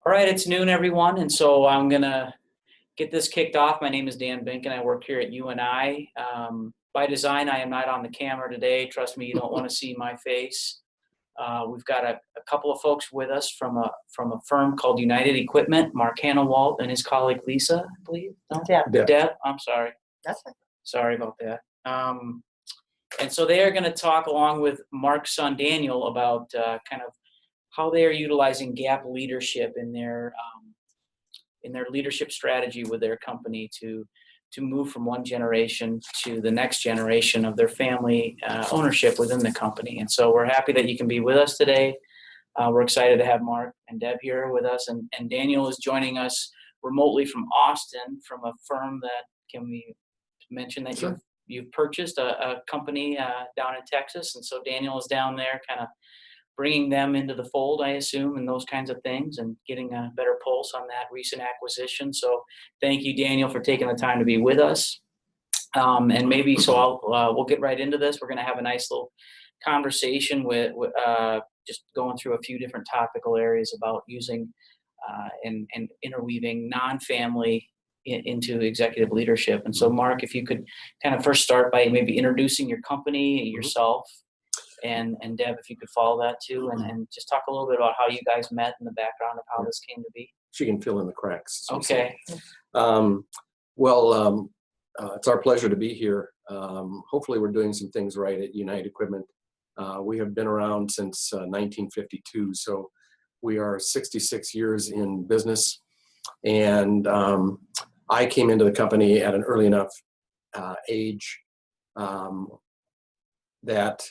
All right, it's noon, everyone, and so I'm gonna get this kicked off. My name is Dan Bink, and I work here at UNI. By design, I am not on the camera today. Trust me, you don't want to see my face. We've got a couple of folks with us from a firm called United Equipment. Mark Hanawalt and his colleague Lisa, I believe. No? Deb. I'm sorry. That's fine. Sorry about that. And so they are going to talk along with Mark's son Daniel about kind of how they are utilizing gap leadership in their leadership strategy with their company to move from one generation to the next generation of their family ownership within the company. And so we're happy that you can be with us today. We're excited to have Mark and Deb here with us, and Daniel is joining us remotely from Austin from a firm that, can we mention that Sure. you've purchased a company down in Texas, and so Daniel is down there kind of bringing them into the fold, I assume, and those kinds of things, and getting a better pulse on that recent acquisition. So thank you, Daniel, for taking the time to be with us. And maybe, so we'll get right into this. We're going to have a nice little conversation with just going through a few different topical areas about using and interweaving non-family into executive leadership. And so, Mark, if you could kind of first start by maybe introducing your company, yourself, and Deb, if you could follow that too, and just talk a little bit about how you guys met and the background of how this came to be. She can fill in the cracks. Okay. It's our pleasure to be here. Hopefully we're doing some things right at United Equipment. We have been around since 1952, so we are 66 years in business. And I came into the company at an early enough age that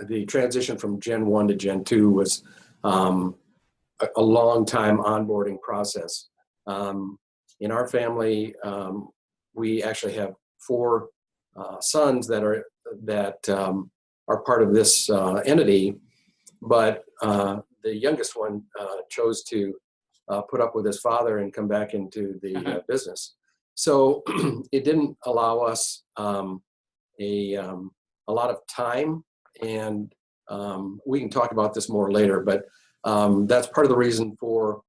the transition from Gen 1 to Gen 2 was a long time onboarding process. In our family, we actually have four sons that are part of this entity, but the youngest one chose to put up with his father and come back into the business. So it didn't allow us a lot of time, and we can talk about this more later, but that's part of the reason for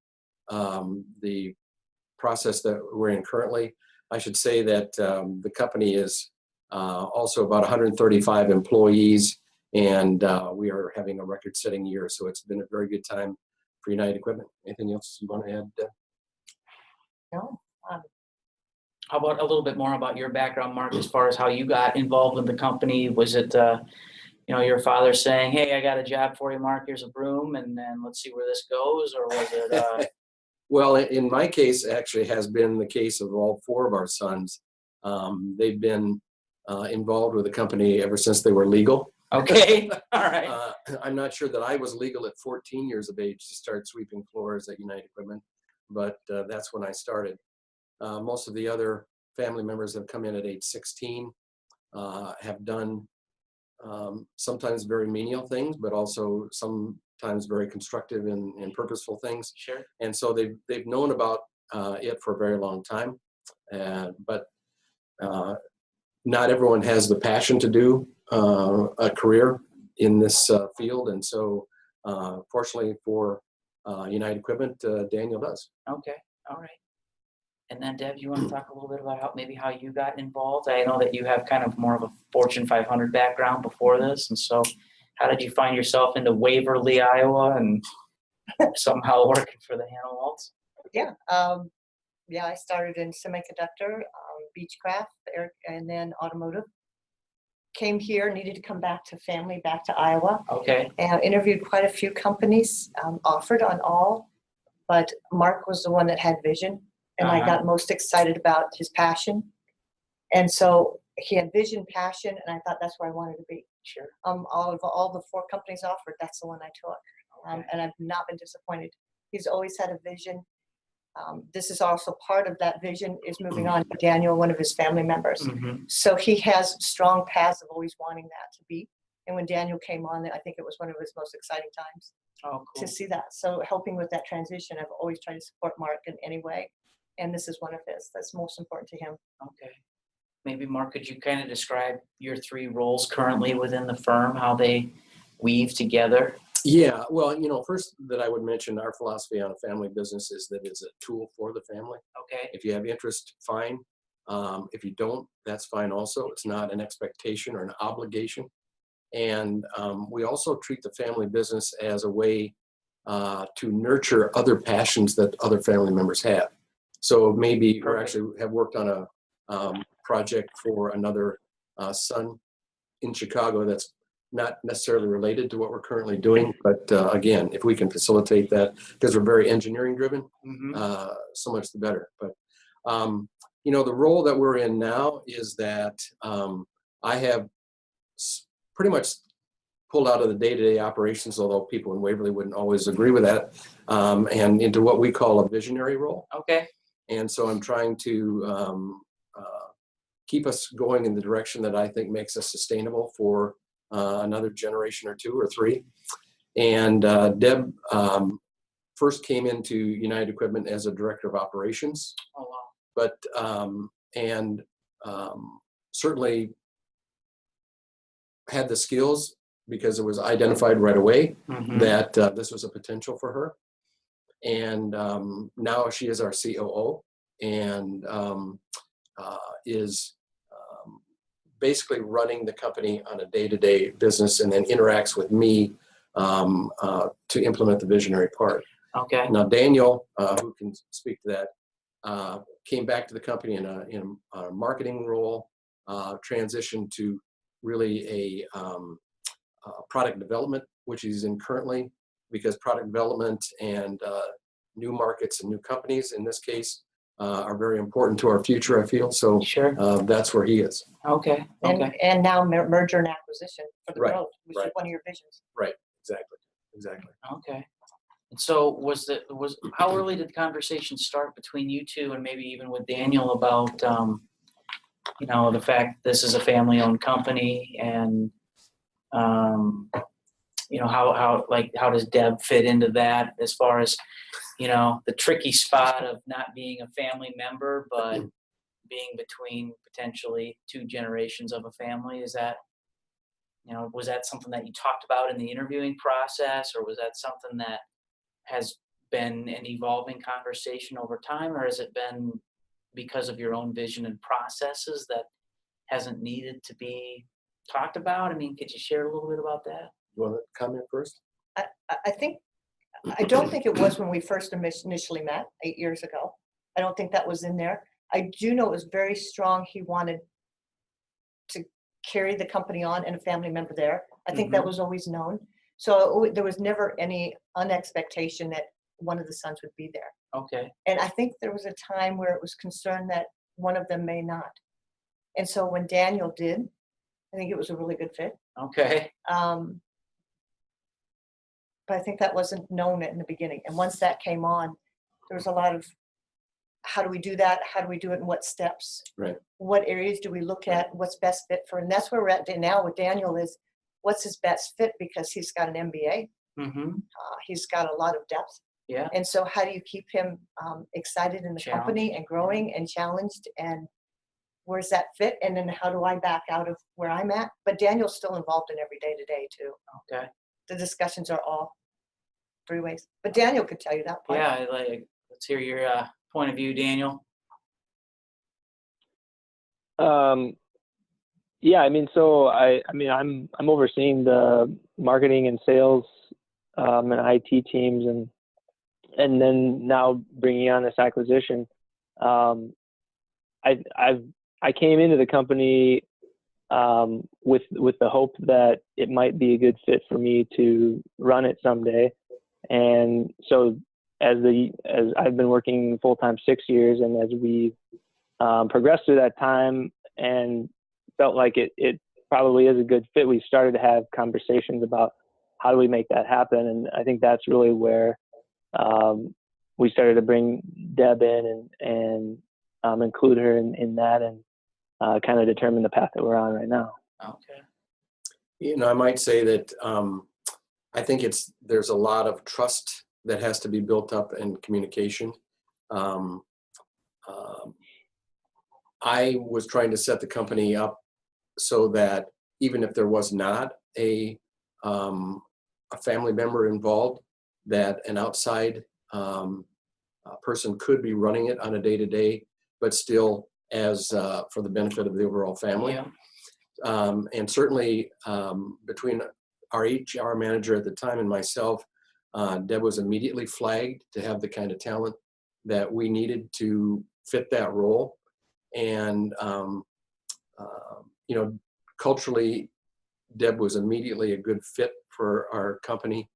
the process that we're in currently. I should say that the company is also about 135 employees, and we are having a record-setting year, so it's been a very good time for United Equipment. Anything else you want to add, Deb? No. How about a little bit more about your background, Mark, as far as how you got involved with the company? Was it, your father saying, "Hey, I got a job for you, Mark, here's a broom, and then let's see where this goes," or was it? Well, in my case, actually has been the case of all four of our sons. They've been involved with the company ever since they were legal. Okay, all right. I'm not sure that I was legal at 14 years of age to start sweeping floors at United Equipment, but that's when I started. Most of the other family members have come in at age 16, have done sometimes very menial things, but also sometimes very constructive and purposeful things. Sure. And so they've known about it for a very long time, but not everyone has the passion to do a career in this field. And so fortunately for United Equipment, Daniel does. Okay, all right. And then, Deb, you want to talk a little bit about how you got involved? I know that you have kind of more of a Fortune 500 background before this, and so how did you find yourself into Waverly, Iowa, and somehow working for the Hanawalts? Yeah. I started in semiconductor, Beechcraft, and then automotive. Came here, needed to come back to Iowa. Okay. And interviewed quite a few companies, offered on all, but Mark was the one that had vision. And I got most excited about his passion. And so he had vision, passion, and I thought that's where I wanted to be. Sure. All the four companies offered, that's the one I took. Okay. And I've not been disappointed. He's always had a vision. This is also part of that vision is moving on to Daniel, one of his family members. Mm-hmm. So he has strong paths of always wanting that to be. And when Daniel came on, I think it was one of his most exciting times to see that. So helping with that transition, I've always tried to support Mark in any way. And this is one of his that's most important to him. Okay. Maybe, Mark, could you kind of describe your three roles currently within the firm, how they weave together? Yeah, well, first that I would mention, our philosophy on a family business is that it's a tool for the family. Okay. If you have interest, fine. If you don't, that's fine also. It's not an expectation or an obligation. And we also treat the family business as a way to nurture other passions that other family members have. So maybe, or actually have worked on a project for another son in Chicago that's not necessarily related to what we're currently doing. But again, if we can facilitate that, because we're very engineering driven, so much the better. But, the role that we're in now is that I have pretty much pulled out of the day-to-day operations, although people in Waverly wouldn't always agree with that, and into what we call a visionary role. Okay. And so I'm trying to keep us going in the direction that I think makes us sustainable for another generation or two or three. And Deb first came into United Equipment as a director of operations. Oh, wow. But certainly had the skills, because it was identified right away that this was a potential for her. And now she is our COO and is basically running the company on a day-to-day business, and then interacts with me to implement the visionary part. Okay. Now, Daniel, who can speak to that, came back to the company in a marketing role, transitioned to really a product development, which he's in currently, because product development and new markets and new companies, in this case, are very important to our future, I feel. So Sure. That's where he is. Okay. Okay. And now merger and acquisition for the Right, growth, which is right. one of your visions. Right, exactly. Okay. And so how early did the conversation start between you two, and maybe even with Daniel, about the fact this is a family-owned company, and how does Deb fit into that, as far as the tricky spot of not being a family member but being between potentially two generations of a family? Is that was that something that you talked about in the interviewing process, or was that something that has been an evolving conversation over time, or has it been because of your own vision and processes that hasn't needed to be talked about? I mean, could you share a little bit about that? You want to comment first? I don't think it was when we first initially met 8 years ago. I don't think that was in there. I do know it was very strong. He wanted to carry the company on and a family member there. I think that was always known. So there was never any unexpectation that one of the sons would be there. Okay. And I think there was a time where it was concerned that one of them may not. And so when Daniel did, I think it was a really good fit. Okay. But I think that wasn't known in the beginning. And once that came on, there was a lot of, how do we do that? How do we do it in what steps? Right. What areas do we look at? What's best fit for? And that's where we're at now with Daniel, is what's his best fit, because he's got an MBA. He's got a lot of depth. Yeah. And so how do you keep him excited in the company and growing and challenged, and where's that fit? And then how do I back out of where I'm at? But Daniel's still involved in every day-to-day too. Okay. The discussions are all 3 ways. But Daniel could tell you that part. Yeah, let's hear your point of view, Daniel. Yeah, I mean, so I'm overseeing the marketing and sales and IT teams, and then now bringing on this acquisition. I came into the company with the hope that it might be a good fit for me to run it someday. And so as I've been working full-time 6 years, and as we progressed through that time and felt like it probably is a good fit, we started to have conversations about how do we make that happen. And I think that's really where we started to bring Deb in and include her in that, and kind of determine the path that we're on right now. Okay. I might say that I think there's a lot of trust that has to be built up in communication. I was trying to set the company up so that even if there was not a a family member involved, that an outside person could be running it on a day-to-day, but still as for the benefit of the overall family. Yeah. And certainly between our HR manager at the time and myself, Deb was immediately flagged to have the kind of talent that we needed to fit that role. And, you know, culturally, Deb was immediately a good fit for our company.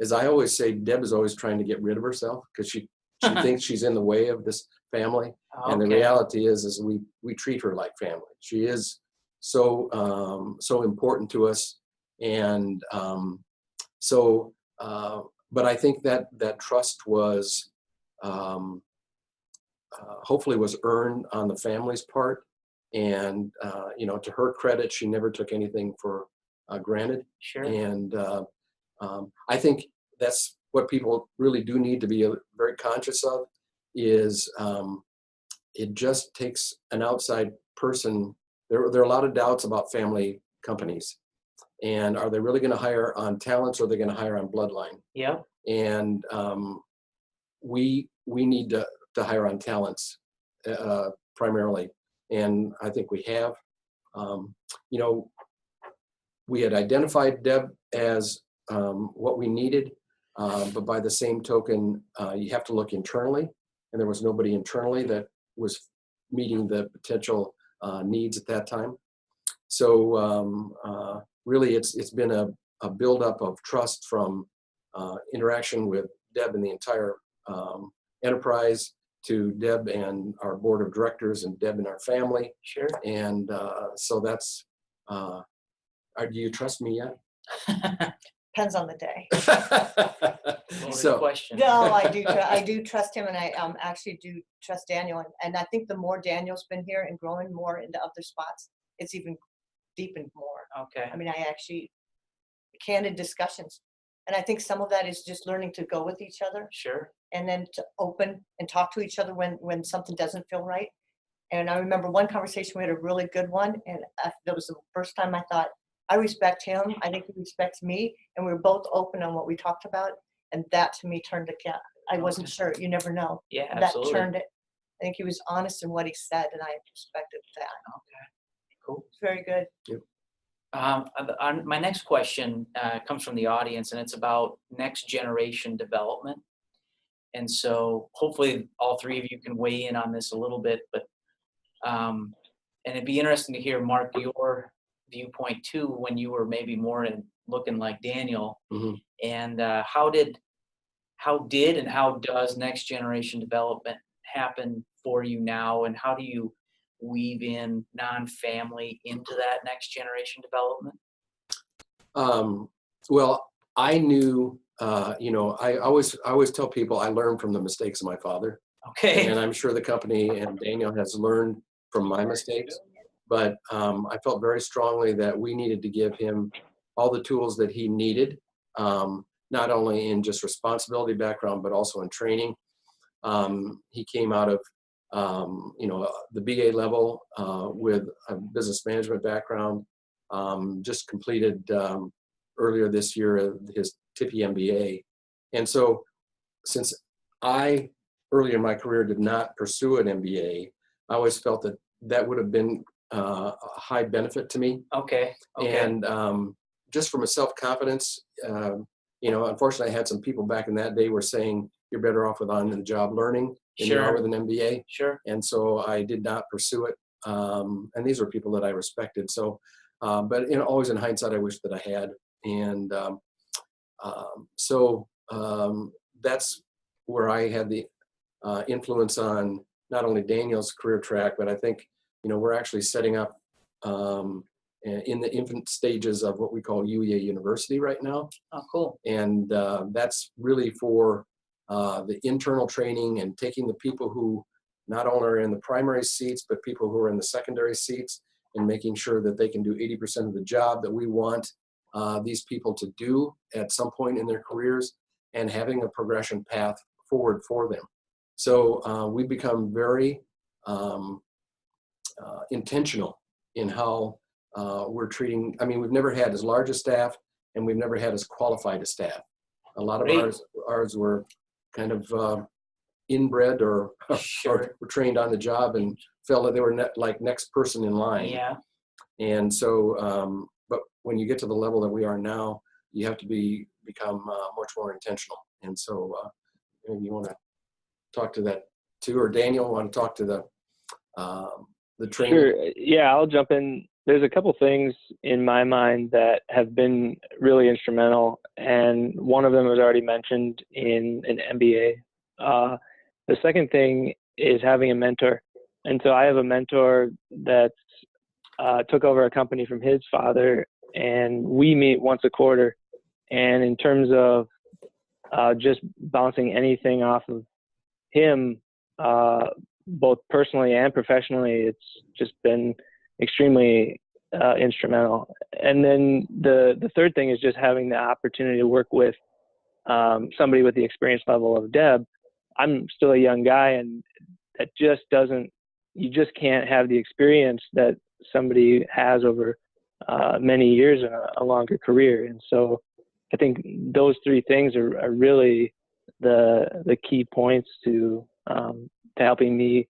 As I always say, Deb is always trying to get rid of herself because she thinks she's in the way of this family. And the reality is we treat her like family. She is so important to us. And but I think that trust was hopefully was earned on the family's part. And you know, to her credit, she never took anything for granted. Sure. And I think that's what people really do need to be very conscious of is it just takes an outside person. There are a lot of doubts about family companies. And are they really going to hire on talents or are they going to hire on bloodline? Yeah. And we need to hire on talents primarily. And I think we have. You know, we had identified Deb as what we needed, but by the same token, you have to look internally. And there was nobody internally that was meeting the potential needs at that time. So really, it's been a buildup of trust from interaction with Deb and the entire enterprise to Deb and our board of directors and Deb and our family. Sure. And so that's, do you trust me yet? Depends on the day. So, question. No, I do trust him, and I actually do trust Daniel. And I think the more Daniel's been here and growing more into other spots, it's even deepened more. Okay. I mean, I actually candid discussions. And I think some of that is just learning to go with each other Sure. and then to open and talk to each other when something doesn't feel right. And I remember one conversation, we had a really good one. And that was the first time I thought, I respect him. I think he respects me. And we were both open on what we talked about. And that to me turned the cat. I wasn't sure. You never know. Yeah, That absolutely. turned it. I think he was honest in what he said, and I respected that. Okay. Cool. It's very good. My next question comes from the audience, and it's about next generation development. And so hopefully all three of you can weigh in on this a little bit, but and it'd be interesting to hear, Mark, your viewpoint too, when you were maybe more in looking like Daniel. mm-hmm. And how did and how does next generation development happen for you now, and how do you weave in non-family into that next generation development? Well, I knew, you know, I always tell people I learned from the mistakes of my father. Okay. And I'm sure the company and Daniel has learned from my mistakes. But I felt very strongly that we needed to give him all the tools that he needed, not only in just responsibility background, but also in training. He came out of, you know, the BA level with a business management background, just completed earlier this year his TIPI MBA. And so since I, earlier in my career, did not pursue an MBA, I always felt that that would have been a high benefit to me. Okay. And just from a self-confidence, you know, unfortunately I had some people back in that day were saying, you're better off with on-the-job learning than you are with an MBA. Sure. And so I did not pursue it. And these were people that I respected. So, but you know, always in hindsight, I wish that I had. And so that's where I had the influence on not only Daniel's career track, but I think, you know, we're actually setting up in the infant stages of what we call UEA University right now. Oh, cool. And that's really for the internal training and taking the people who not only are in the primary seats, but people who are in the secondary seats and making sure that they can do 80% of the job that we want these people to do at some point in their careers, and having a progression path forward for them. So we become very intentional in how we're treating. I mean, we've never had as large a staff and we've never had as qualified a staff. A lot of Great. ours were kind of inbred or, Sure. or were trained on the job and felt that they were like next person in line. Yeah. And so, but when you get to the level that we are now, you have to become much more intentional. And so, maybe you want to talk to that too, or Daniel want to talk to the training. Sure. Yeah, I'll jump in. There's a couple things in my mind that have been really instrumental, and one of them was already mentioned in an MBA. The second thing is having a mentor. And so I have a mentor that took over a company from his father, and we meet once a quarter. And in terms of just bouncing anything off of him, both personally and professionally, it's just been extremely instrumental. And then the third thing is just having the opportunity to work with somebody with the experience level of Deb. I'm still a young guy, and that just doesn't, you just can't have the experience that somebody has over many years in a longer career. And so I think those three things are really the key points to helping me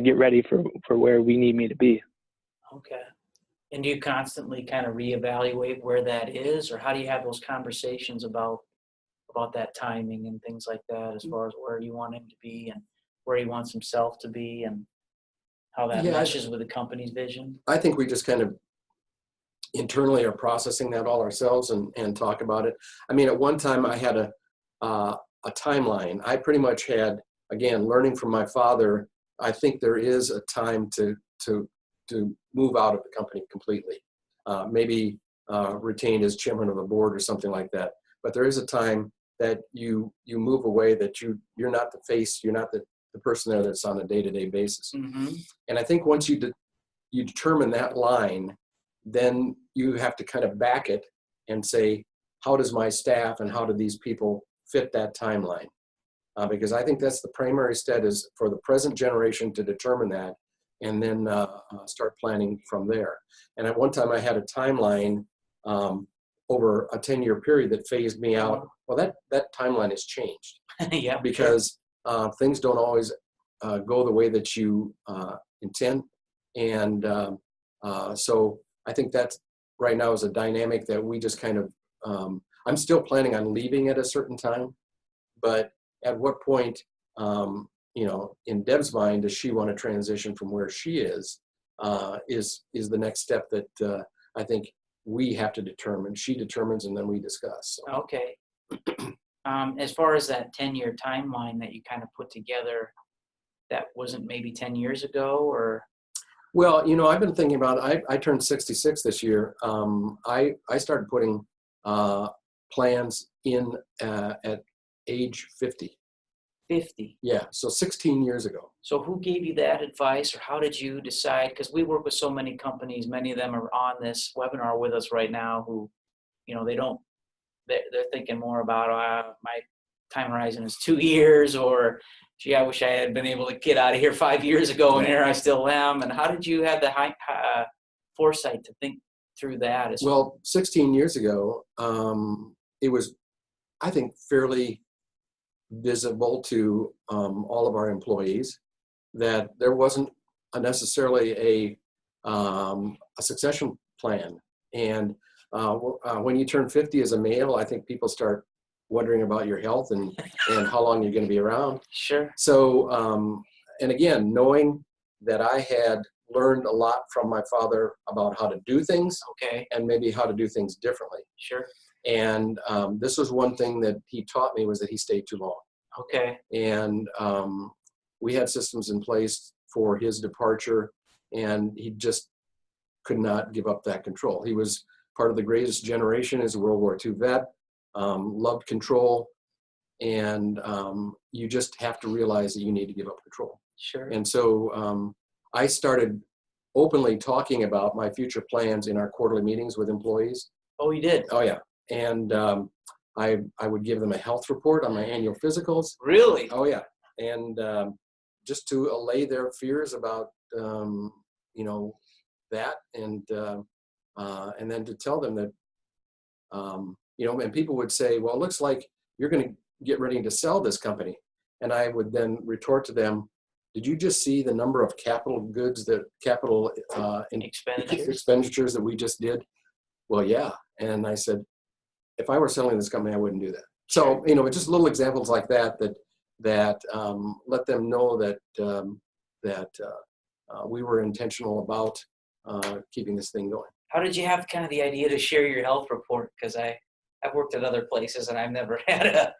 get ready for where we need me to be. Okay. And do you constantly kind of reevaluate where that is, or how do you have those conversations about that timing and things like that, as far as where you want him to be and where he wants himself to be and how that meshes with the company's vision? I think we just kind of internally are processing that all ourselves and talk about it. I mean, at one time I had a timeline. I pretty much had, again, learning from my father, I think there is a time to move out of the company completely. Maybe retained as chairman of the board or something like that. But there is a time that you move away, that you're not the face, you're not the person there that's on a day-to-day basis. Mm-hmm. And I think once you determine that line, then you have to kind of back it and say, how does my staff and how do these people fit that timeline? Because I think that's the primary step, is for the present generation to determine that and then start planning from there. And at one time I had a timeline over a 10-year period that phased me out. Well, that timeline has changed. Yeah, because things don't always go the way that you intend. And so I think that right now is a dynamic that we just kind of, I'm still planning on leaving at a certain time, but at what point, in Deb's mind, does she want to transition from where she is the next step that I think we have to determine. She determines and then we discuss. So. Okay. As far as that 10-year timeline that you kind of put together, that wasn't maybe 10 years ago, or? Well, I've been thinking about, I turned 66 this year. I started putting plans in at age 50. 50. Yeah, so 16 years ago. So who gave you that advice, or how did you decide? Because we work with so many companies, many of them are on this webinar with us right now who, they're thinking more about my time horizon is 2 years, or gee, I wish I had been able to get out of here 5 years ago, and here I still am. And how did you have the foresight to think through that? Well, 16 years ago, it was, I think, fairly visible to all of our employees that there wasn't necessarily a succession plan. And when you turn 50 as a male, I think people start wondering about your health and how long you're going to be around. Sure. So, and again, knowing that I had learned a lot from my father about how to do things, okay, and maybe how to do things differently. Sure. And this was one thing that he taught me, was that he stayed too long. Okay. And we had systems in place for his departure, and he just could not give up that control. He was part of the greatest generation as a World War II vet, loved control, and you just have to realize that you need to give up control. Sure. And so I started openly talking about my future plans in our quarterly meetings with employees. Oh, you did? Oh, yeah. And I would give them a health report on my annual physicals. Really? Oh, yeah. And just to allay their fears about, that, and then to tell them that and people would say, well, it looks like you're going to get ready to sell this company. And I would then retort to them, did you just see the number of capital expenditures that we just did? Well, yeah. And I said, if I were selling this company, I wouldn't do that. So, just little examples like that let them know that we were intentional about keeping this thing going. How did you have kind of the idea to share your health report? Because I've worked at other places and I've never had a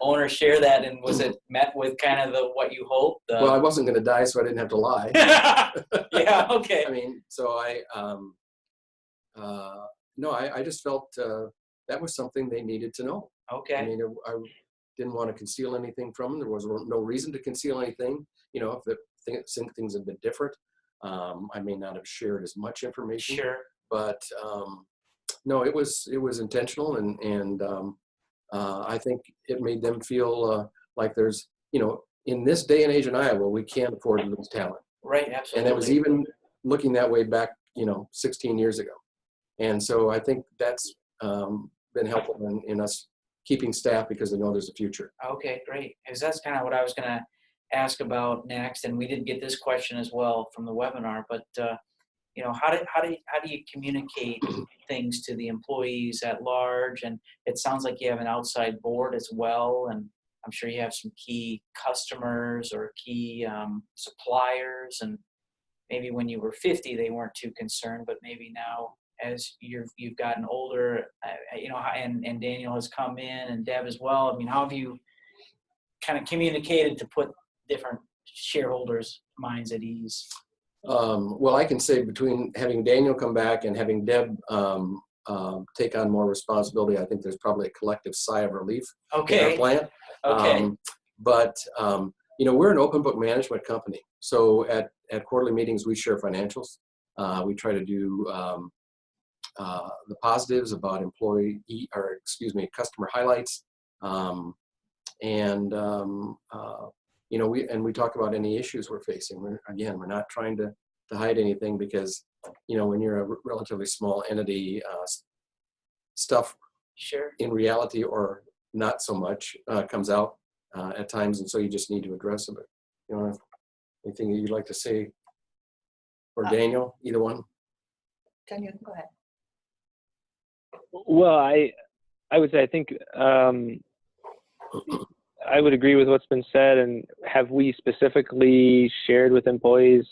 owner share that. And was it met with kind of what you hoped? Well, I wasn't going to die, so I didn't have to lie. Yeah. Okay. I mean, so I just felt that was something they needed to know. Okay. I mean, I didn't want to conceal anything from them. There was no reason to conceal anything. If things had been different, I may not have shared as much information. Sure. But no, it was intentional, and I think it made them feel like there's, in this day and age in Iowa, we can't afford to lose talent. Right. Absolutely. And it was even looking that way back, 16 years ago. And so I think that's been helpful in us keeping staff because they know there's a future. Okay, great. Because that's kind of what I was going to ask about next, and we did get this question as well from the webinar. But how do you communicate things to the employees at large? And it sounds like you have an outside board as well, and I'm sure you have some key customers or key suppliers. And maybe when you were 50, they weren't too concerned, but maybe now, as you've gotten older, and Daniel has come in and Deb as well. I mean, how have you kind of communicated to put different shareholders' minds at ease? Well, I can say between having Daniel come back and having Deb take on more responsibility, I think there's probably a collective sigh of relief in our plant. Okay. But we're an open book management company. So at quarterly meetings, we share financials. We try to do the positives about customer highlights. We talk about any issues we're facing. We're not trying to hide anything because, when you're a relatively small entity, stuff Sure. in reality or not so much comes out at times. And so you just need to address it. But, anything that you'd like to say or Daniel, either one? Daniel, go ahead. Well, I would say I think I would agree with what's been said. And have we specifically shared with employees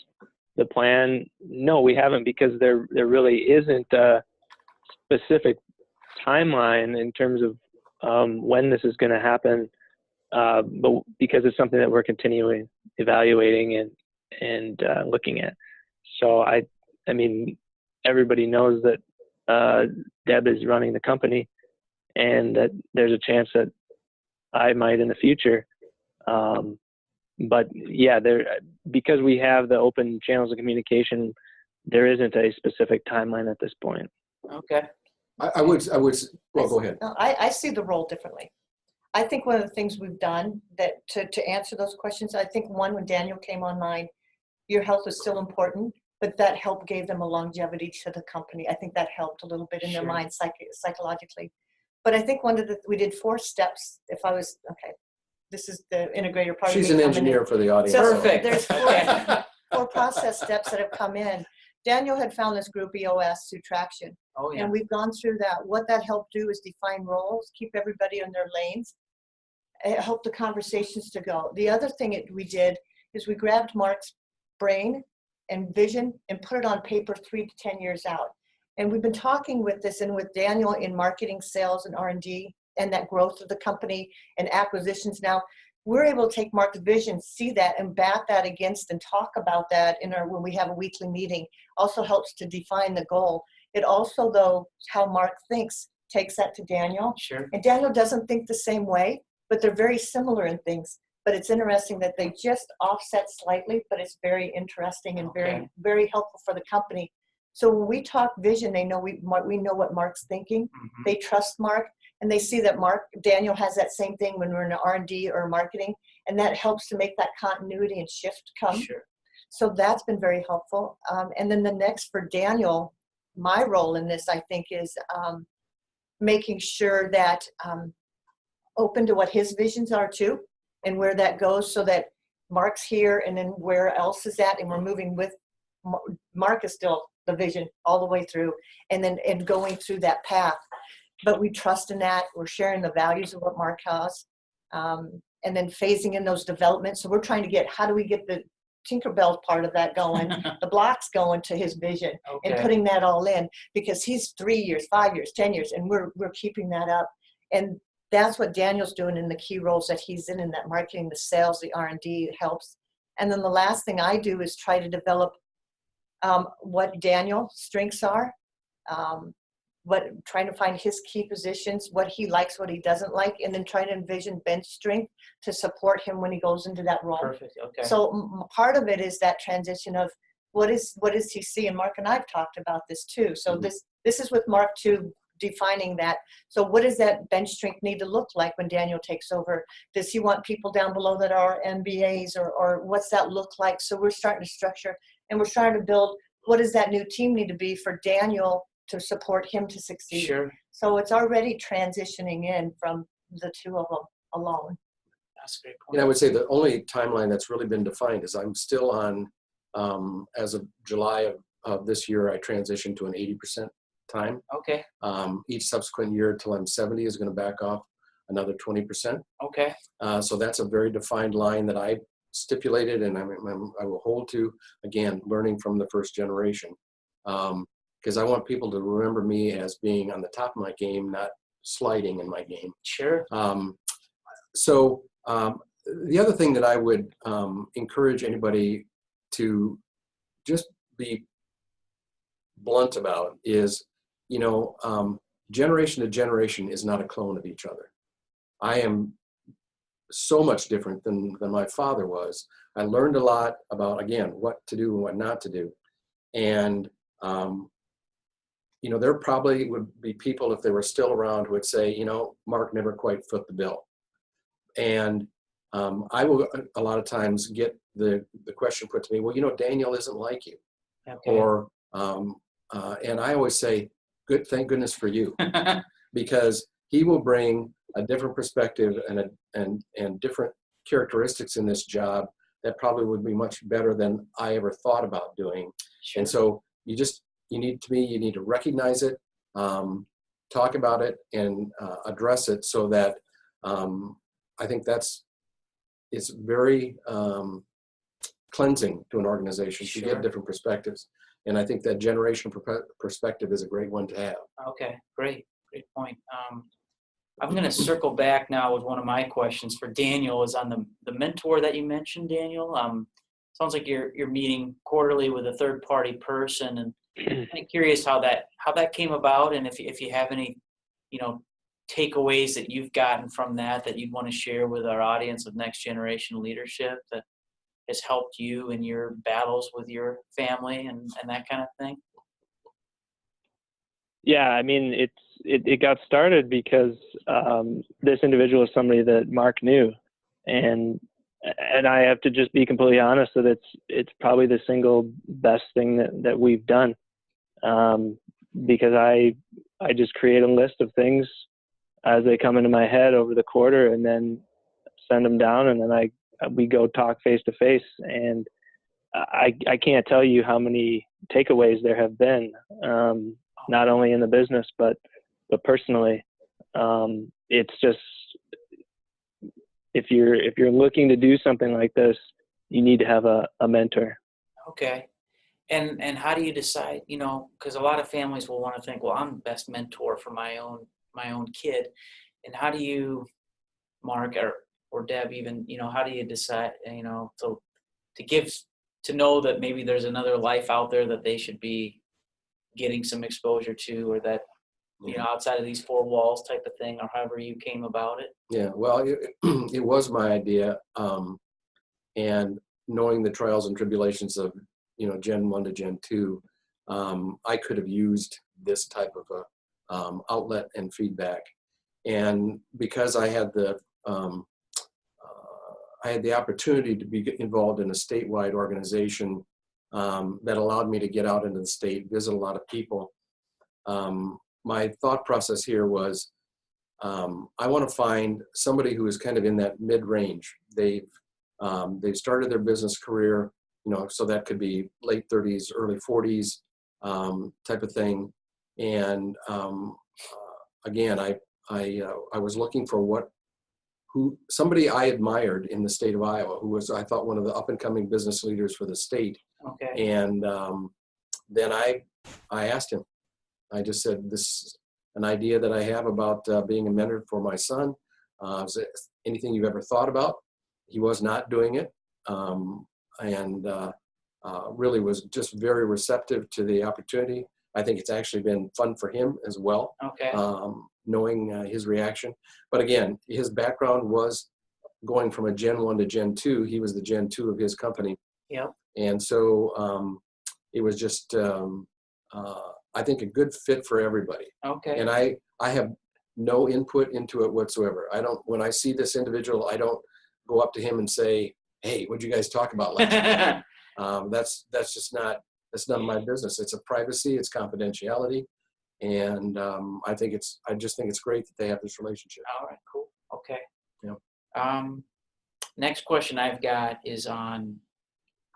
the plan? No, we haven't, because there really isn't a specific timeline in terms of when this is going to happen. But because it's something that we're continuing evaluating and looking at. So I mean, everybody knows that Deb is running the company, and that there's a chance that I might in the future. But yeah, because we have the open channels of communication, there isn't a specific timeline at this point. Okay. I would. Well, go ahead. No, I see the role differently. I think one of the things we've done that to answer those questions, I think one, when Daniel came online, your health is still important, but that help gave them a longevity to the company. I think that helped a little bit in their Sure. mind psychologically. But I think we did 4 steps. This is the integrator part. She's an engineer for the audience. So Perfect. there's 4 process steps that have come in. Daniel had found this group EOS through Traction. Oh yeah. And we've gone through that. What that helped do is define roles, keep everybody in their lanes. It helped the conversations to go. The other thing we did is we grabbed Mark's brain and vision and put it on paper 3 to 10 years out. And we've been talking with this and with Daniel in marketing, sales, and R&D, and that growth of the company and acquisitions now. We're able to take Mark's vision, see that, and bat that against and talk about that when we have a weekly meeting. Also helps to define the goal. It also, though, how Mark thinks, takes that to Daniel. Sure. And Daniel doesn't think the same way, but they're very similar in things. But it's interesting that they just offset slightly, but it's very interesting and very, very helpful for the company. So when we talk vision, they know we know what Mark's thinking. Mm-hmm. They trust Mark, and they see that Daniel has that same thing when we're in R&D or marketing, and that helps to make that continuity and shift come. Sure. So that's been very helpful. And then the next for Daniel, my role in this, I think, is making sure that open to what his visions are too, and where that goes, so that Mark's here, and then where else is that, and we're moving with Mark is still the vision all the way through, and then going through that path. But we trust in that. We're sharing the values of what Mark has, and then phasing in those developments. So we're trying to get, how do we get the Tinkerbell part of that going, the blocks going to his vision, and putting that all in, because he's 3 years, 5 years, 10 years, and we're keeping that up. And that's what Daniel's doing in the key roles that he's in that marketing, the sales, the R&D helps. And then the last thing I do is try to develop what Daniel's strengths are, trying to find his key positions, what he likes, what he doesn't like, and then try to envision bench strength to support him when he goes into that role. Perfect. Okay. So part of it is that transition of what does he see, and Mark and I've talked about this too. So this is with Mark too, defining that. So what does that bench strength need to look like when Daniel takes over? Does he want people down below that are MBAs, or what's that look like? So we're starting to structure, and we're starting to build, what does that new team need to be for Daniel to support him to succeed? Sure. So it's already transitioning in from the two of them alone. That's a great point. And I would say the only timeline that's really been defined is I'm still on, as of July of this year, I transitioned to an 80% time. Okay. Each subsequent year till I'm 70 is going to back off another 20%. Okay. So that's a very defined line that I stipulated, and I will hold to, again, learning from the first generation. Because I want people to remember me as being on the top of my game, not sliding in my game. Sure. So the other thing that I would encourage anybody to just be blunt about is, generation to generation is not a clone of each other. I am so much different than my father was. I learned a lot about, again, what to do and what not to do. And there probably would be people, if they were still around, who would say, Mark never quite foot the bill. And I will a lot of times get the question put to me, well, Daniel isn't like you. Okay. Or, and I always say, thank goodness for you, because he will bring a different perspective and different characteristics in this job that probably would be much better than I ever thought about doing. Sure. And so you need to recognize it, talk about it, and address it, so that I think it's very cleansing to an organization to Sure. get different perspectives. And I think that generational perspective is a great one to have. Okay, great point. I'm going to circle back now with one of my questions for Daniel, is on the mentor that you mentioned, Daniel. Sounds like you're meeting quarterly with a third party person, and I'm curious how that came about, and if you have any, takeaways that you've gotten from that you'd want to share with our audience of next generation leadership that has helped you in your battles with your family and that kind of thing. Yeah, I mean, it got started because this individual is somebody that Mark knew, and I have to just be completely honest that it's probably the single best thing that we've done, because I just create a list of things as they come into my head over the quarter, and then send them down, and then we go talk face to face, and I can't tell you how many takeaways there have been. Not only in the business, but personally. It's just, if you're looking to do something like this, you need to have a mentor. Okay. And how do you decide, because a lot of families will want to think, well, I'm the best mentor for my own kid. And how do you, Mark or Deb, even, how do you decide, to know that maybe there's another life out there that they should be getting some exposure to, or that, outside of these four walls type of thing, or however you came about it? Yeah, well, it was my idea. And knowing the trials and tribulations of, Gen 1 to Gen 2, I could have used this type of a outlet and feedback. And because I had the opportunity to be involved in a statewide organization that allowed me to get out into the state, visit a lot of people, my thought process here was, I want to find somebody who is kind of in that mid-range. They've started their business career, so that could be late 30s, early 40s type of thing. And again, I was looking for somebody I admired in the state of Iowa, who was, I thought, one of the up-and-coming business leaders for the state. Okay. And then I asked him. I just said, this is an idea that I have about being a mentor for my son. Is it anything you've ever thought about? He was not doing it, and really was just very receptive to the opportunity. I think it's actually been fun for him as well, Okay. knowing his reaction. But again, his background was going from a Gen 1 to Gen 2. He was the Gen 2 of his company. Yep. And so it was just, I think, a good fit for everybody. Okay. And I have no input into it whatsoever. When I see this individual, I don't go up to him and say, hey, what'd you guys talk about last night? That's just not, that's none of my business. It's a privacy, it's confidentiality. And I just think it's great that they have this relationship. All right, cool. Okay. Yeah. Next question I've got is on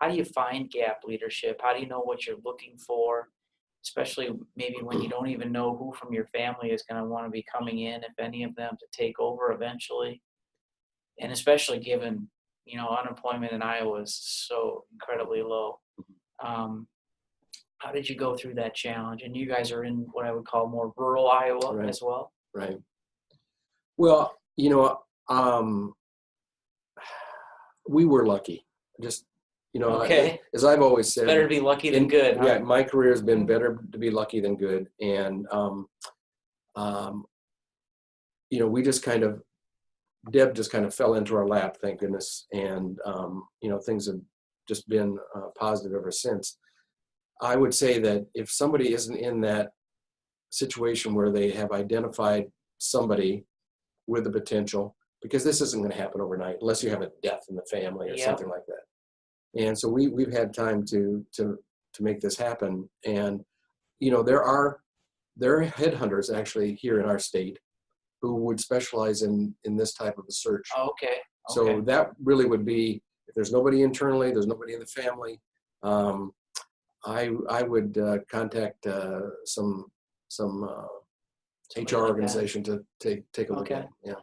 how do you find gap leadership? How do you know what you're looking for? Especially maybe when you don't even know who from your family is going to want to be coming in, if any of them, to take over eventually. And especially given, unemployment in Iowa is so incredibly low. How did you go through that challenge? And you guys are in what I would call more rural Iowa Right. as well. Right. Well, we were lucky. Just, Okay. as I've always said, Better to be lucky than good. Huh? Yeah, my career has been better to be lucky than good. And, Deb just kind of fell into our lap, thank goodness. And, things have just been positive ever since. I would say that if somebody isn't in that situation where they have identified somebody with the potential, because this isn't going to happen overnight unless you have a death in the family or Yep. something like that. And so we've had time to make this happen. And, there are headhunters actually here in our state who would specialize in this type of a search. Oh, okay. So that really would be, if there's nobody internally, there's nobody in the family, I would contact some HR organization to take a look at it. Yeah.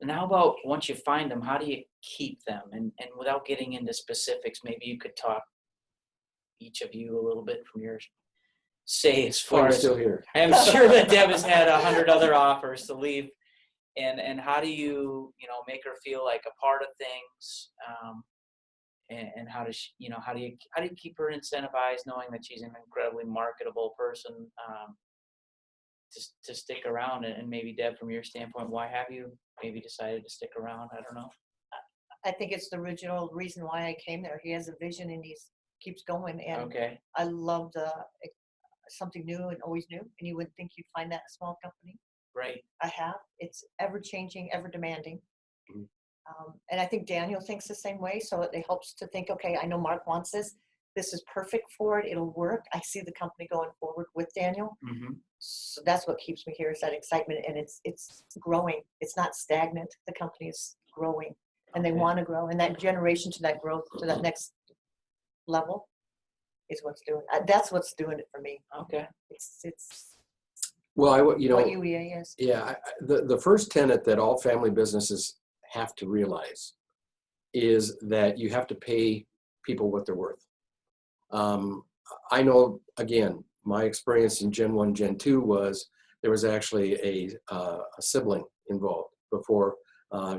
And how about once you find them, how do you keep them? And without getting into specifics, maybe you could talk, each of you, a little bit from your say as far as, still here. I'm sure that Deb has had 100 other offers to leave. And how do you, make her feel like a part of things? And how does she, how do you keep her incentivized, knowing that she's an incredibly marketable person, to stick around? And maybe, Deb, from your standpoint, why have you maybe decided to stick around? I don't know. I think it's the original reason why I came there. He has a vision and keeps going. And Okay. I love something new and always new. And you wouldn't think you'd find that in a small company. Right. I have. It's ever changing, ever demanding. Mm-hmm. And I think Daniel thinks the same way. So it helps to think, okay, I know Mark wants this. This is perfect for it. It'll work. I see the company going forward with Daniel. Mm-hmm. So that's what keeps me here, is that excitement. And it's growing. It's not stagnant. The company is growing, and they want to grow. And that generation to that growth, to that next level, is what's doing. That's what's doing it for me. Okay. It's Well, what UEA is. Yeah, the first tenet that all family businesses have to realize is that you have to pay people what they're worth. I know, again, my experience in Gen 1, Gen 2 was there was actually a sibling involved before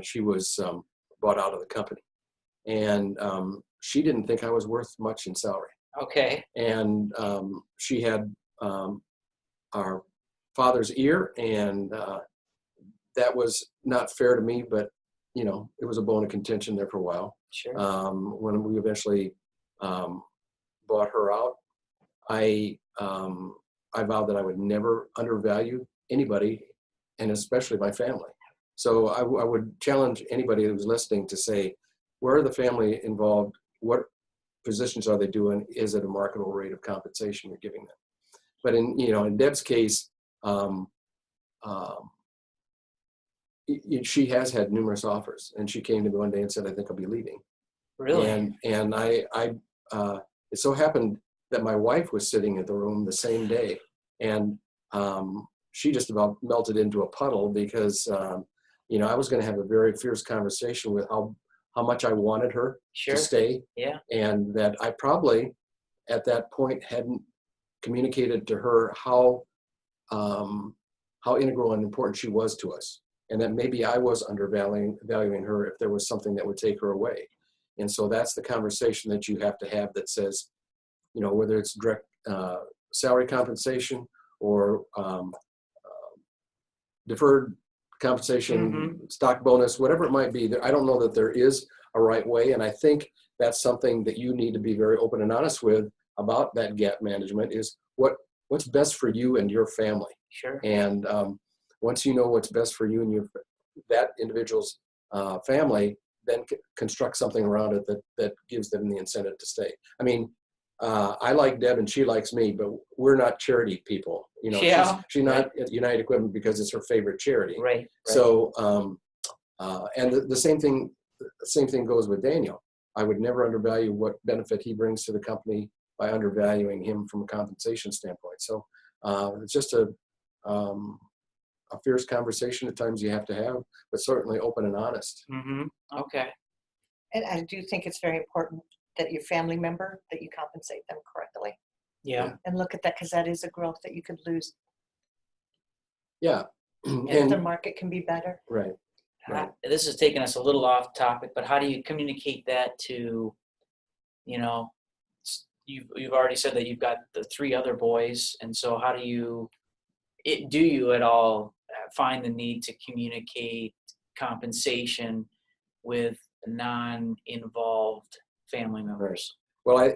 she was bought out of the company. And she didn't think I was worth much in salary. Okay. And she had our father's ear, and that was not fair to me, but it was a bone of contention there for a while. Sure. When we eventually bought her out, I vowed that I would never undervalue anybody, and especially my family. So I would challenge anybody who's listening to say, where are the family involved? What positions are they doing? Is it a marketable rate of compensation you're giving them? But in Deb's case, um, um, she has had numerous offers, and she came to me one day and said, "I think I'll be leaving." Really? And it so happened that my wife was sitting in the room the same day, and she just about melted into a puddle because I was going to have a very fierce conversation with how much I wanted her Sure. to stay, Yeah. and that I probably at that point hadn't communicated to her how integral and important she was to us, and that maybe I was valuing her if there was something that would take her away. And so that's the conversation that you have to have that says, whether it's direct salary compensation or deferred compensation, stock bonus, whatever it might be. I don't know that there is a right way. And I think that's something that you need to be very open and honest with about that gap management is what's best for you and your family. Sure. And once you know what's best for you and that individual's family, then construct something around it that gives them the incentive to stay. I mean, I like Deb and she likes me, but we're not charity people. Yeah. She's not at United Equipment because it's her favorite charity. Right. So, and the same thing goes with Daniel. I would never undervalue what benefit he brings to the company by undervaluing him from a compensation standpoint. So it's just a fierce conversation at times you have to have, but certainly open and honest. Okay. And I do think it's very important that your family member, that you compensate them correctly. Yeah. And look at that, because that is a growth that you could lose. Yeah. And the market can be better. Right. Right. This is taking us a little off topic, but how do you communicate that to, you've already said that you've got the 3 other boys, and so how do you at all find the need to communicate compensation with non-involved family members? Well,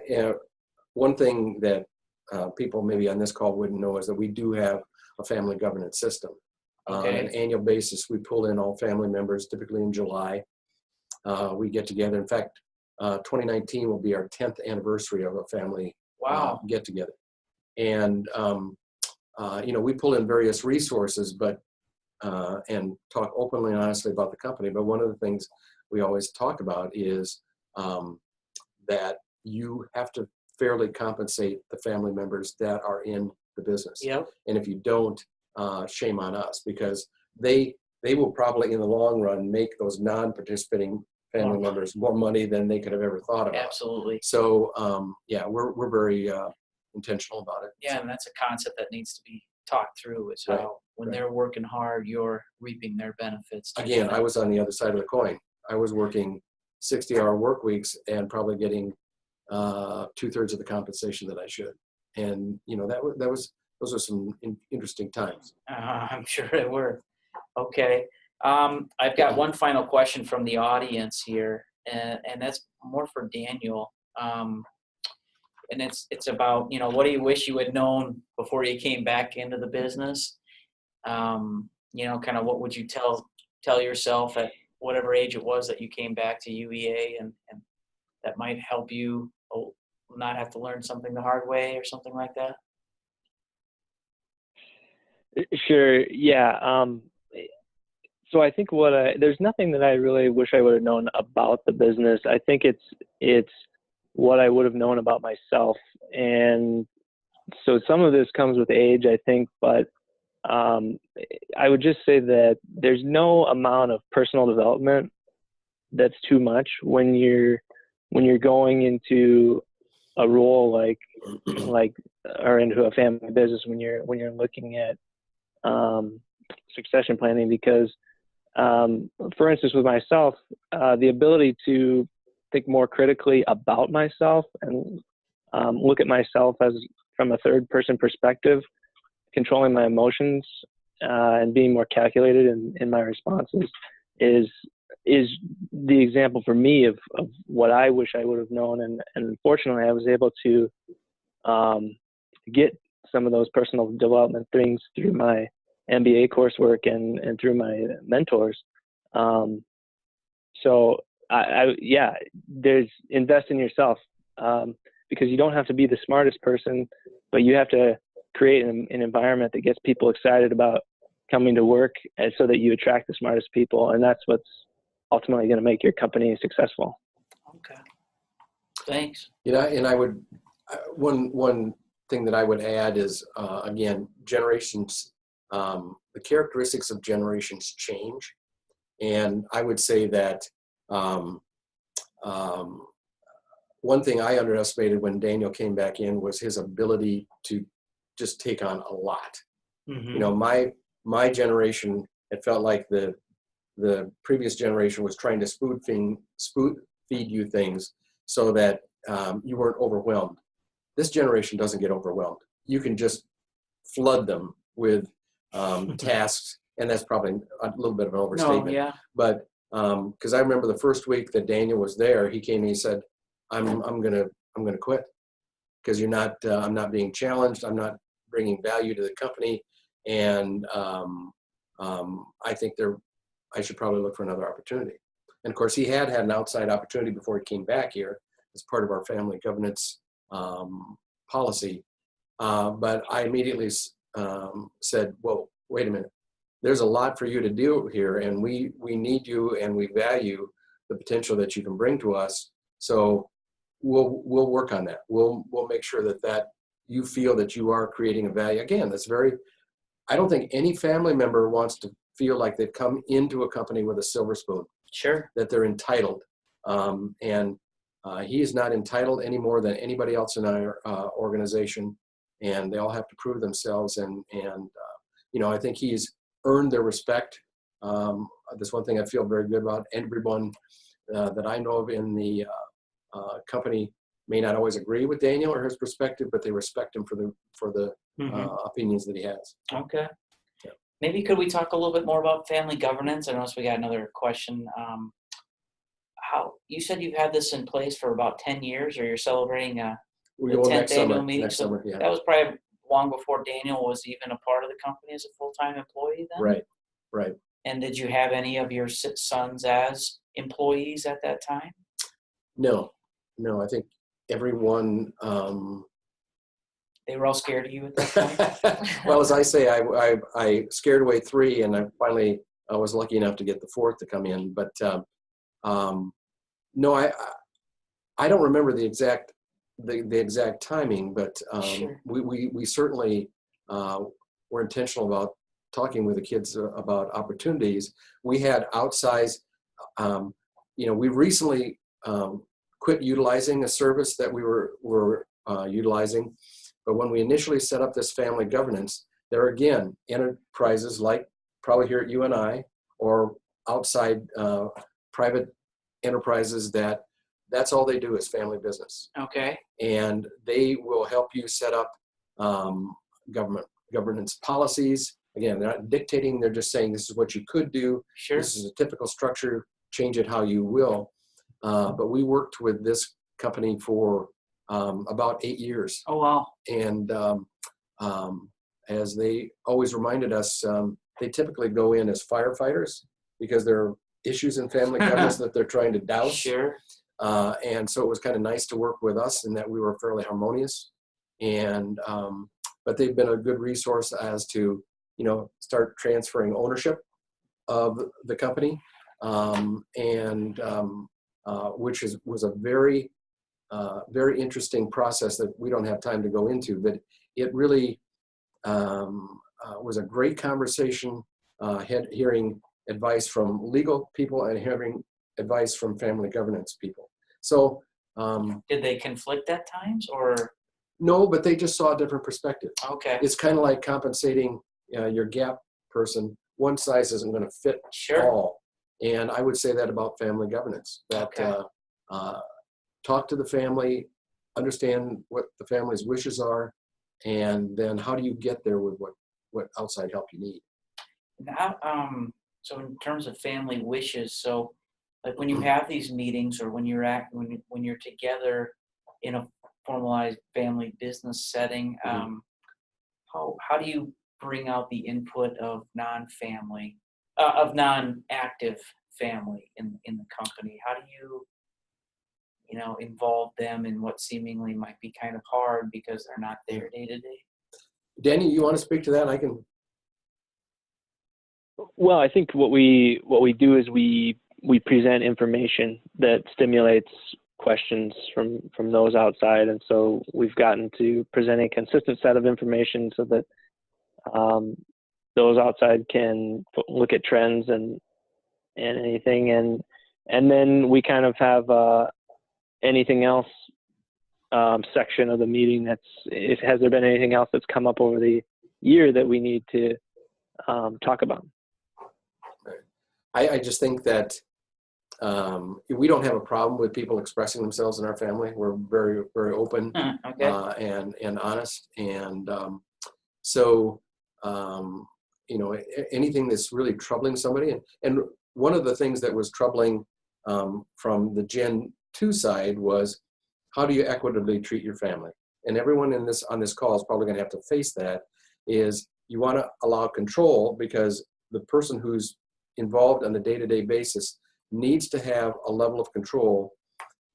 one thing that people maybe on this call wouldn't know is that we do have a family governance system. Okay. On an annual basis, we pull in all family members, typically in July. We get together. In fact, 2019 will be our 10th anniversary of a family get together. And, we pull in various resources, and talk openly and honestly about the company. But one of the things we always talk about is that you have to fairly compensate the family members that are in the business. Yep. And if you don't, shame on us, because they will probably in the long run make those non-participating family members more money than they could have ever thought about. Absolutely. So we're very intentional about it. Yeah, and that's a concept that needs to be talked through, is how when they're working hard, you're reaping their benefits. Again, I was on the other side of the coin. I was working 60-hour work weeks and probably getting 2/3 of the compensation that I should. And those are some interesting times. I'm sure they were. Okay. I've got one final question from the audience here, and that's more for Daniel. And it's about, what do you wish you had known before you came back into the business? Kind of what would you tell yourself at whatever age it was that you came back to UEA, and that might help you not have to learn something the hard way or something like that? Sure. Yeah. So I think there's nothing that I really wish I would have known about the business. I think it's what I would have known about myself. And so some of this comes with age, I think, but I would just say that there's no amount of personal development that's too much when you're going into a role like or into a family business, when you're looking at succession planning, because for instance, with myself, the ability to think more critically about myself and look at myself as from a third person perspective, controlling my emotions and being more calculated in my responses is the example for me of what I wish I would have known. And unfortunately, I was able to get some of those personal development things through my MBA coursework and through my mentors. So there's invest in yourself, because you don't have to be the smartest person, but you have to create an environment that gets people excited about coming to work, and so that you attract the smartest people. And that's what's ultimately going to make your company successful. Okay. Thanks. And I would, one thing that I would add is, again, generations, the characteristics of generations change. And I would say that one thing I underestimated when Daniel came back in was his ability to just take on a lot. Mm-hmm. You know, my generation, it felt like the previous generation was trying to spoon feed you things so that you weren't overwhelmed. This generation doesn't get overwhelmed. You can just flood them with tasks, and that's probably a little bit of an overstatement. No, yeah. But because I remember the first week that Daniel was there, he came and he said, "I'm gonna quit because I'm not being challenged. I'm not bringing value to the company, and I think I should probably look for another opportunity." And of course, he had an outside opportunity before he came back here as part of our family governance policy. But I immediately said, "Whoa, wait a minute. There's a lot for you to do here, and we need you, and we value the potential that you can bring to us. So we'll work on that. We'll make sure that you feel that you are creating a value." Again, that's I don't think any family member wants to feel like they've come into a company with a silver spoon. Sure. That they're entitled. And he is not entitled any more than anybody else in our organization. And they all have to prove themselves. And I think he's earned their respect. That's one thing I feel very good about. Everyone that I know of in the company may not always agree with Daniel or his perspective, but they respect him for the opinions that he has. Okay. Yeah. Maybe could we talk a little bit more about family governance? I noticed we got another question. How you said you've had this in place for about 10 years, or you're celebrating the 10th annual meeting? Next summer, yeah. That was probably long before Daniel was even a part of the company as a full-time employee then? Right. And did you have any of your sons as employees at that time? No, I think everyone. They were all scared of you at that time? Well, as I say, I scared away 3, and I was lucky enough to get the 4th to come in. But no, I don't remember the exact timing, but Sure. we certainly were intentional about talking with the kids about opportunities. We had outsized. We recently quit utilizing a service that we were utilizing. But when we initially set up this family governance, there are, again, enterprises like probably here at UNI or outside private enterprises that's all they do is family business. Okay. And they will help you set up governance policies. Again, they're not dictating, they're just saying this is what you could do. Sure. This is a typical structure, change it how you will. But we worked with this company for about 8 years. Oh, wow. And as they always reminded us, they typically go in as firefighters because there are issues in family governance that they're trying to douse. Sure. And so it was kind of nice to work with us in that we were fairly harmonious. And but they've been a good resource as to start transferring ownership of the company, which was a very very interesting process that we don't have time to go into, but it really was a great conversation, hearing advice from legal people and hearing advice from family governance people. So did they conflict at times, or? No, but they just saw a different perspective. Okay. It's kind of like compensating your gap person. One size isn't going to fit all. And I would say that about family governance, that talk to the family, understand what the family's wishes are, and then how do you get there with what outside help you need. Now, so in terms of family wishes, so like when you have these meetings or when you're together in a formalized family business setting, how do you bring out the input of non-active family in the company? How do you involve them in what seemingly might be kind of hard because they're not there day to day? Danny, you want to speak to that? I can. Well, I think what we do is we present information that stimulates questions from those outside, and so we've gotten to present a consistent set of information so that those outside can look at trends and anything, and then we kind of have anything else section of the meeting has there been anything else that's come up over the year that we need to talk about. I just think that we don't have a problem with people expressing themselves in our family. We're very, very open Okay. and honest. And so, you know, anything that's really troubling somebody. And one of the things that was troubling from the Gen 2 side was, how do you equitably treat your family? And everyone on this call is probably going to have to face that, is you want to allow control, because the person who's involved on a day-to-day basis needs to have a level of control,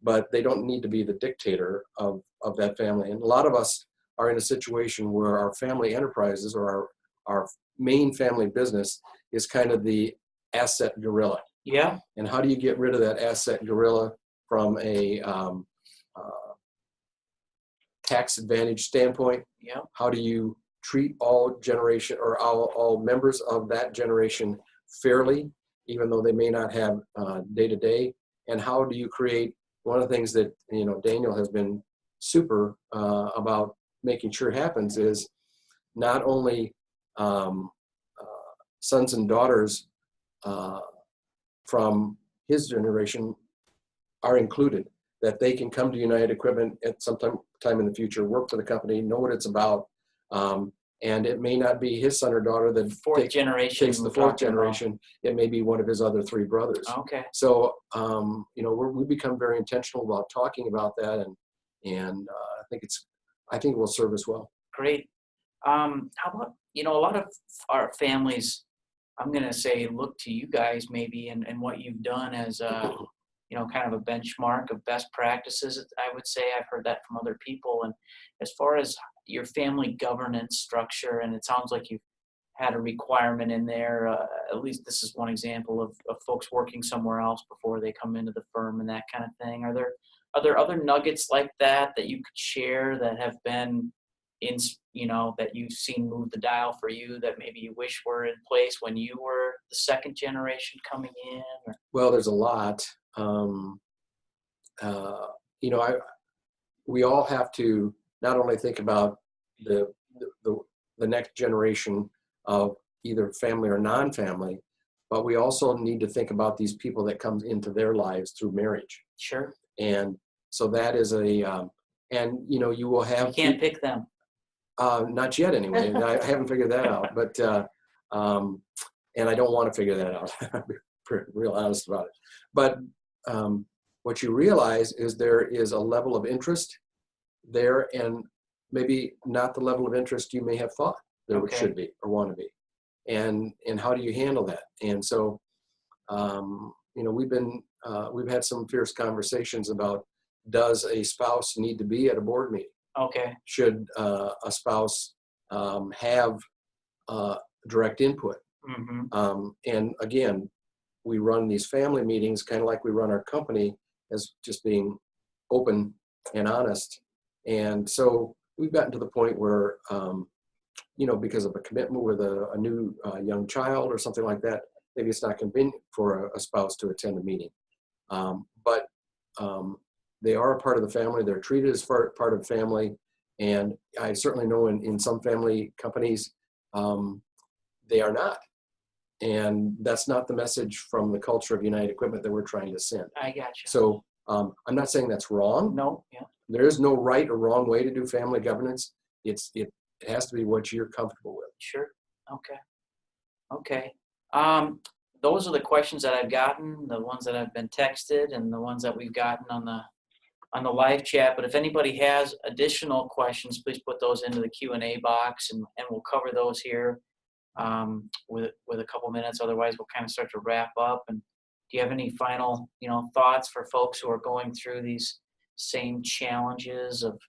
but they don't need to be the dictator of that family. And a lot of us are in a situation where our family enterprises, or our main family business, is kind of the asset gorilla. Yeah. And how do you get rid of that asset gorilla from a tax advantage standpoint? Yeah. How do you treat all generation, or all members of that generation fairly, even though they may not have day-to-day? And how do you create, one of the things that, you know, Daniel has been super about making sure happens, is not only sons and daughters from his generation are included, that they can come to United Equipment at some time in the future, work for the company, know what it's about. And it may not be his son or daughter that Fourth generation. takes the fourth generation. It may be one of his other 3 brothers. Okay. So, you know, we become very intentional about talking about that, and I think it will serve us well. Great. How about, you know, a lot of our families, I'm going to say, look to you guys maybe and what you've done as you know, kind of a benchmark of best practices. I would say I've heard that from other people. And as far as your family governance structure, and it sounds like you've had a requirement in there, at least this is one example of folks working somewhere else before they come into the firm and that kind of thing. Are there other nuggets like that you could share that have been you know, that you've seen move the dial for you, that maybe you wish were in place when you were the second generation coming in? Or? Well, there's a lot. You know, we all have to not only think about the next generation of either family or non-family, but we also need to think about these people that come into their lives through marriage. Sure. And so that is and you know, you will have. You can't pick them. Not yet, anyway. I haven't figured that out, but and I don't want to figure that out. I'll be real honest about it. But what you realize is there is a level of interest there, and maybe not the level of interest you may have thought there should be or want to be. And how do you handle that? And so, you know, we've had some fierce conversations about, does a spouse need to be at a board meeting? Okay. Should a spouse have direct input? Mm-hmm. And again, we run these family meetings kind of like we run our company, as just being open and honest. And so we've gotten to the point where, you know, because of a commitment with a new young child or something like that, maybe it's not convenient for a spouse to attend a meeting. But they are a part of the family. They're treated as part of the family. And I certainly know in some family companies, they are not. And that's not the message from the culture of United Equipment that we're trying to send. I got you. So I'm not saying that's wrong. No. Yeah. There is no right or wrong way to do family governance. It has to be what you're comfortable with. Sure. Okay. Those are the questions that I've gotten, the ones that have been texted, and the ones that we've gotten on the live chat. But if anybody has additional questions, please put those into the Q&A box, and we'll cover those here with a couple minutes. Otherwise, we'll kind of start to wrap up. And do you have any final, you know, thoughts for folks who are going through these same challenges of,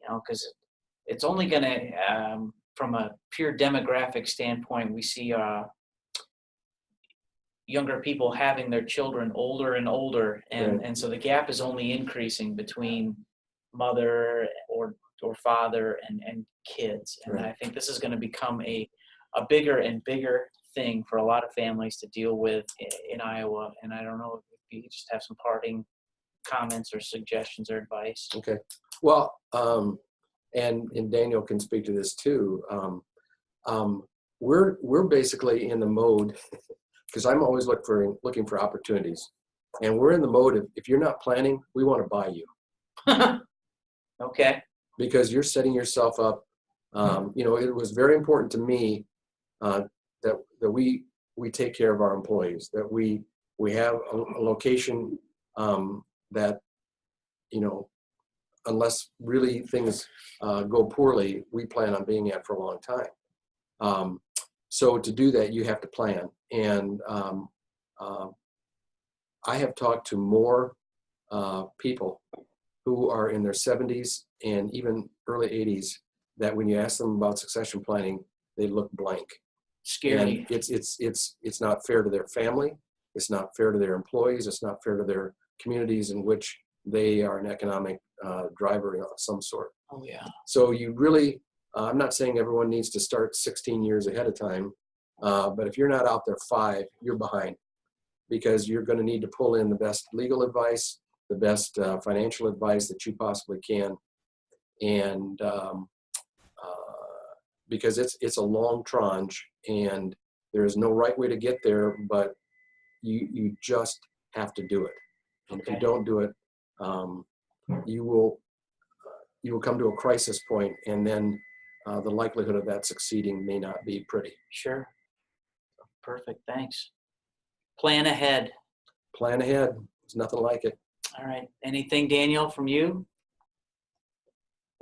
you know, because it's only going to from a pure demographic standpoint, we see younger people having their children older and older, and, Right. and so the gap is only increasing between mother or father and kids. And Right. I think this is going to become a bigger and bigger thing for a lot of families to deal with in Iowa. And I don't know if you just have some parting comments or suggestions or advice. Okay. Well, and Daniel can speak to this too. We're basically in the mode, because I'm always looking for opportunities, and we're in the mode of, if you're not planning, we want to buy you. Okay. Because you're setting yourself up. You know, it was very important to me that we take care of our employees, that we have a location that, you know, unless really things go poorly, we plan on being at for a long time. So to do that, you have to plan. And I have talked to more people who are in their 70s and even early 80s that when you ask them about succession planning, they look blank. Scary. And it's not fair to their family. It's not fair to their employees. It's not fair to their communities in which they are an economic driver of some sort. Oh yeah. So you really, I'm not saying everyone needs to start 16 years ahead of time, but if you're not out there 5, you're behind, because you're going to need to pull in the best legal advice, the best financial advice that you possibly can, and because it's a long tranche, and there is no right way to get there, but you just have to do it. And if you don't do it, you will come to a crisis point, and then the likelihood of that succeeding may not be pretty. Sure. Perfect. Thanks. Plan ahead. Plan ahead. There's nothing like it. All right. Anything, Daniel, from you?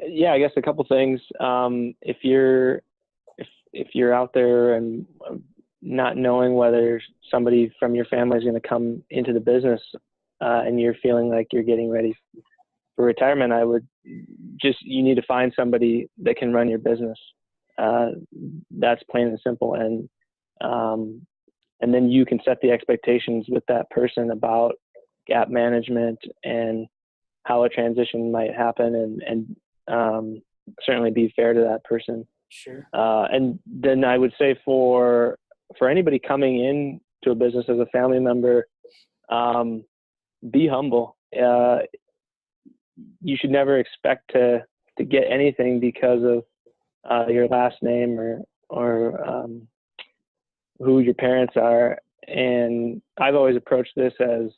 Yeah, I guess a couple things. If you're out there and not knowing whether somebody from your family is going to come into the business, and you're feeling like you're getting ready for retirement, you need to find somebody that can run your business. That's plain and simple. And then you can set the expectations with that person about gap management and how a transition might happen, and certainly be fair to that person. Sure. And then I would say for anybody coming in to a business as a family member, be humble. You should never expect to get anything because of your last name or who your parents are. And I've always approached this as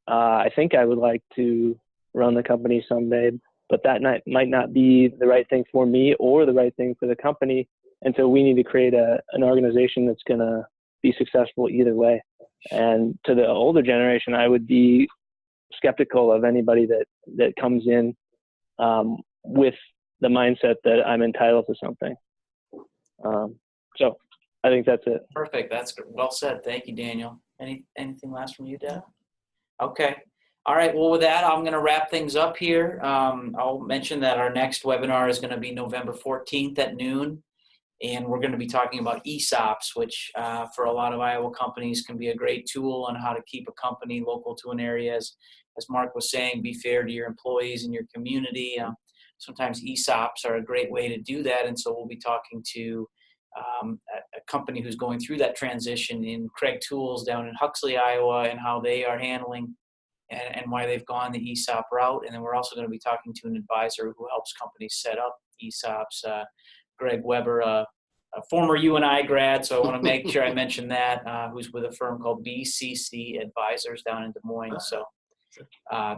I think I would like to run the company someday, but that might not be the right thing for me or the right thing for the company. And so we need to create an organization that's going to be successful either way. And to the older generation, I would be skeptical of anybody that comes in with the mindset that I'm entitled to something. So I think that's it. Perfect. That's well said. Thank you, Daniel. Anything last from you, Deb? Okay. All right. Well, with that, I'm going to wrap things up here. I'll mention that our next webinar is going to be November 14th at noon. And we're going to be talking about ESOPs, which for a lot of Iowa companies can be a great tool on how to keep a company local to an area. As Mark was saying, be fair to your employees and your community. Sometimes ESOPs are a great way to do that. And so we'll be talking to a company who's going through that transition in Craig Tools down in Huxley, Iowa, and how they are handling and why they've gone the ESOP route. And then we're also going to be talking to an advisor who helps companies set up ESOPs, Greg Weber, a former UNI grad, so I want to make sure I mention that, who's with a firm called BCC Advisors down in Des Moines. So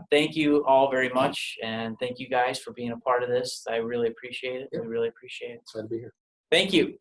thank you all very much, and thank you guys for being a part of this. I really appreciate it. Yep. We really appreciate it. Glad to be here. Thank you.